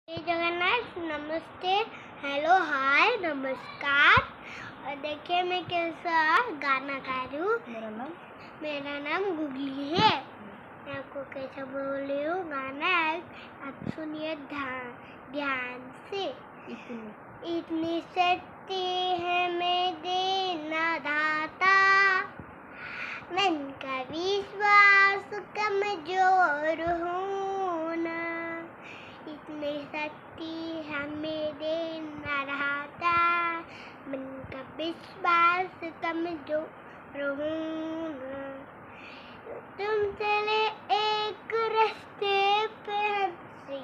जय जगन्नाथ। नमस्ते, हेलो, हाय, नमस्कार। और देखिए मैं कैसा गाना गा रही हूँ। मेरा नाम गुगली है। मैं आपको कैसा बोल रही हूँ गाना आप सुनिए ध्यान से। इतनी शक्ति है मैं देना दाता, मन का विश्वास कमजोर हूँ ना। इतनी शक्ति हमें देना रहता, मन का विश्वास कमजोर हूँ ना। तुम चले एक रास्ते पे हमसे,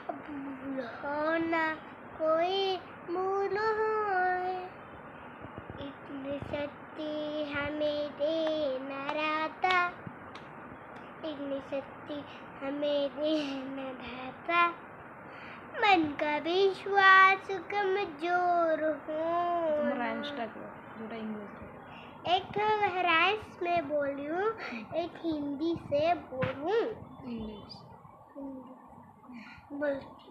भूल हो ना कोई भूल हो। इतनी शक्ति हमें देना रहता, इतनी शक्ति हमें देना रहता, मन का विश्वास कमजोर हो। एक राइम्स में बोलूं, एक हिंदी से बोलूं। बोलती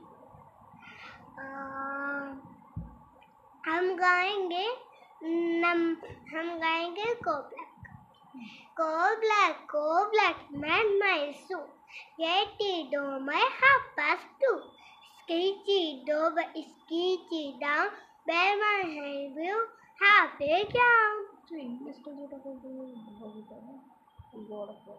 हम गाएंगे Go black, man my soul. Get it do my 2:30. Sketchy down, bear my hand will half it down. So English to जो टका